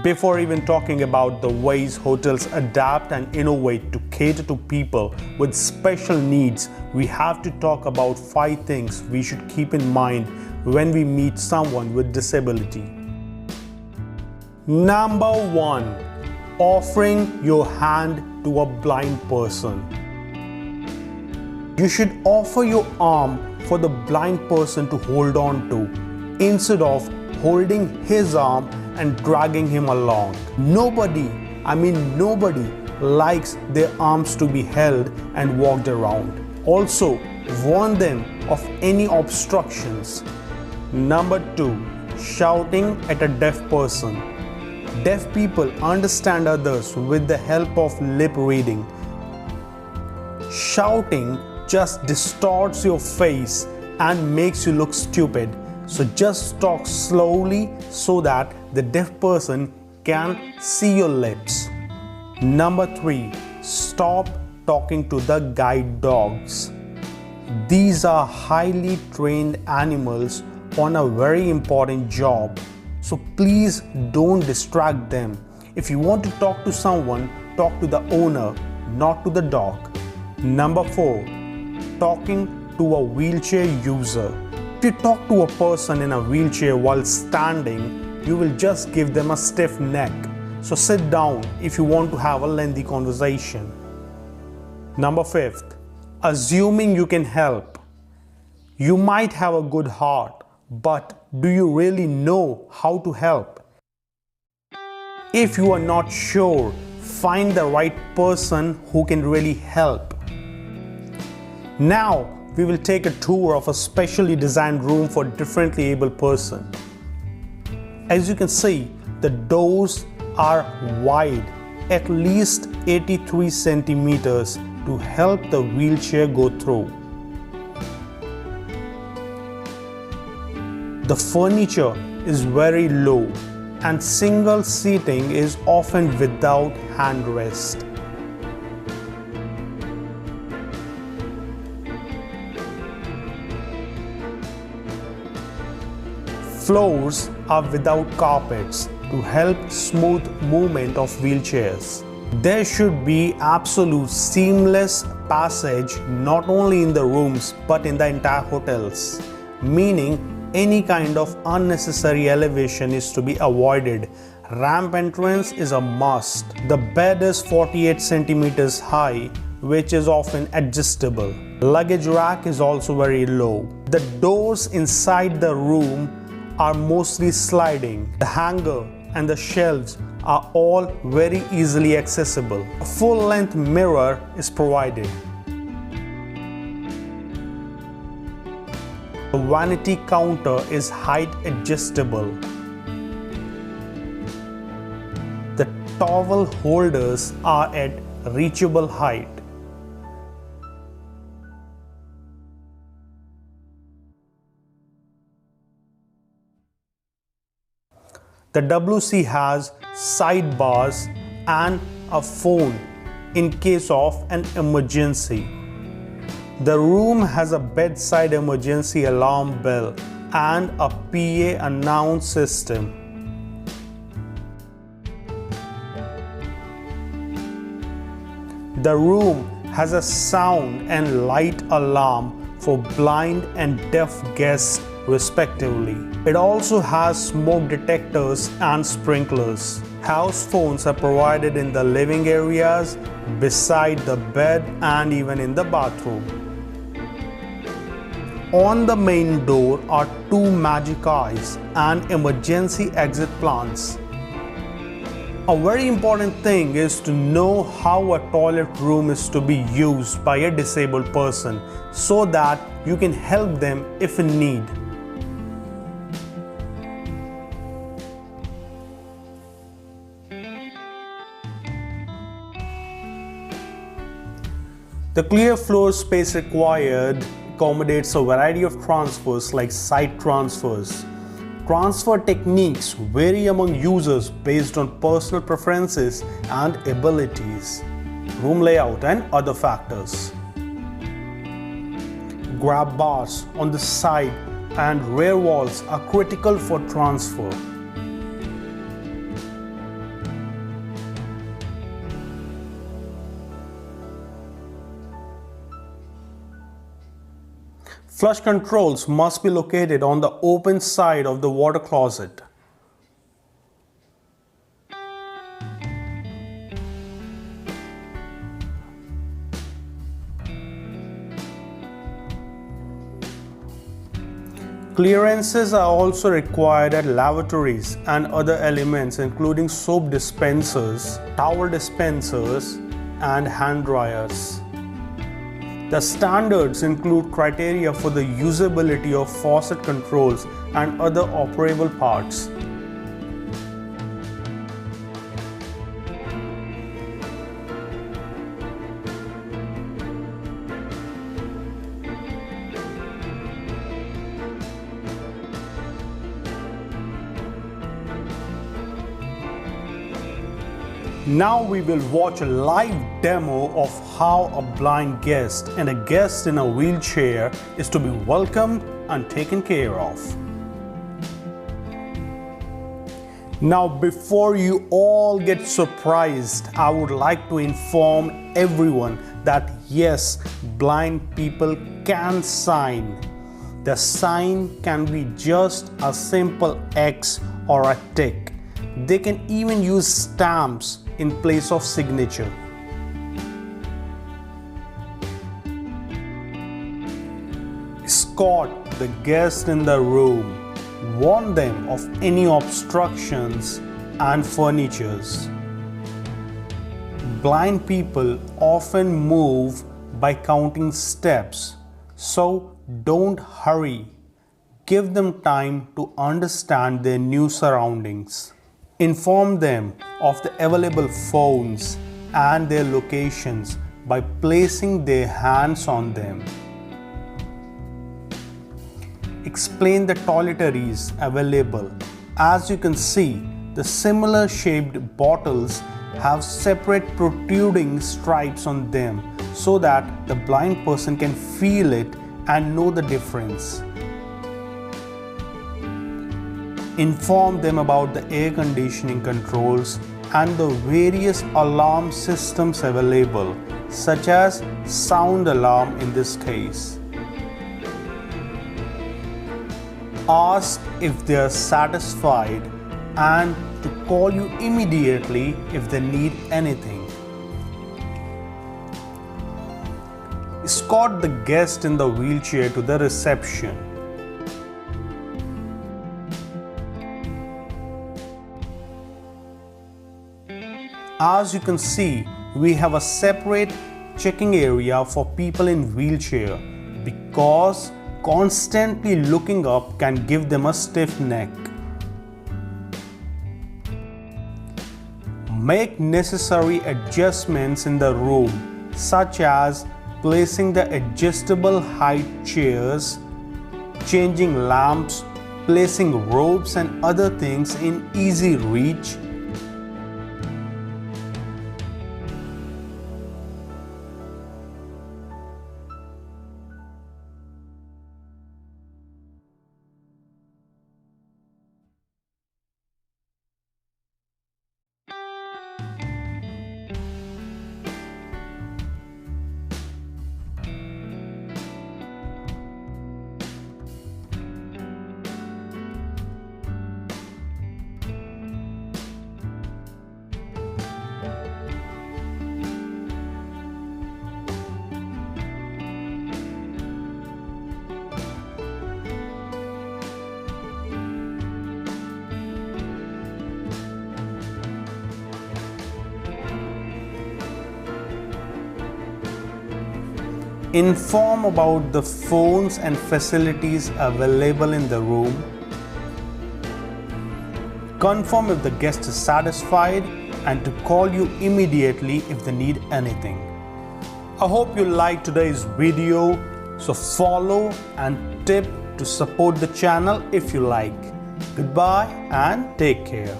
Before even talking about the ways hotels adapt and innovate to cater to people with special needs, we have to talk about 5 things we should keep in mind when we meet someone with disability. Number 1. Offering your hand to a blind person. You should offer your arm for the blind person to hold on to, instead of holding his arm and dragging him along. Nobody likes their arms to be held and walked around. Also, warn them of any obstructions. Number 2. Shouting at a deaf person. Deaf people understand others with the help of lip reading. Shouting just distorts your face and makes you look stupid. So just talk slowly so that the deaf person can see your lips. Number 3. Stop talking to the guide dogs. These are highly trained animals on a very important job. So please don't distract them. If you want to talk to someone, talk to the owner, not to the dog. Number 4. Talking to a wheelchair user. If you talk to a person in a wheelchair while standing, you will just give them a stiff neck. So sit down if you want to have a lengthy conversation. Number 5. Assuming you can help. You might have a good heart, but do you really know how to help? If you are not sure, find the right person who can really help. Now, we will take a tour of a specially designed room for differently abled person. As you can see, the doors are wide, at least 83 centimeters to help the wheelchair go through. The furniture is very low and single seating is often without handrest. Floors are without carpets to help smooth movement of wheelchairs. There should be absolute seamless passage not only in the rooms but in the entire hotels, meaning any kind of unnecessary elevation is to be avoided. Ramp entrance is a must. The bed is 48 centimeters high, which is often adjustable. Luggage rack is also very low. The doors inside the room are mostly sliding. The hanger and the shelves are all very easily accessible. A full-length mirror is provided. The vanity counter is height adjustable. The towel holders are at reachable height. The WC has sidebars and a phone in case of an emergency. The room has a bedside emergency alarm bell and a PA announce system. The room has a sound and light alarm for blind and deaf guests respectively. It also has smoke detectors and sprinklers. House phones are provided in the living areas, beside the bed and even in the bathroom. On the main door are 2 magic eyes and emergency exit plans. A very important thing is to know how a toilet room is to be used by a disabled person so that you can help them if in need. The clear floor space required accommodates a variety of transfers like site transfers. Transfer techniques vary among users based on personal preferences and abilities, room layout and other factors. Grab bars on the side and rear walls are critical for transfer. Flush controls must be located on the open side of the water closet. Clearances are also required at lavatories and other elements including soap dispensers, towel dispensers, and hand dryers. The standards include criteria for the usability of faucet controls and other operable parts. Now we will watch a live demo of how a blind guest and a guest in a wheelchair is to be welcomed and taken care of. Now before you all get surprised, I would like to inform everyone that yes, blind people can sign. The sign can be just a simple X or a tick. They can even use stamps in place of signature. Escort the guest in the room. Warn them of any obstructions and furnitures. Blind people often move by counting steps, so don't hurry. Give them time to understand their new surroundings. Inform them of the available phones and their locations by placing their hands on them. Explain the toiletries available. As you can see, the similar shaped bottles have separate protruding stripes on them so that the blind person can feel it and know the difference. Inform them about the air conditioning controls and the various alarm systems available, such as sound alarm in this case. Ask if they are satisfied and to call you immediately if they need anything. Escort the guest in the wheelchair to the reception. As you can see, we have a separate checking area for people in wheelchair because constantly looking up can give them a stiff neck. Make necessary adjustments in the room, such as placing the adjustable height chairs, changing lamps, placing ropes and other things in easy reach. Inform about the phones and facilities available in the room. Confirm if the guest is satisfied and to call you immediately if they need anything. I hope you liked today's video, so follow and tip to support the channel if you like. Goodbye and take care.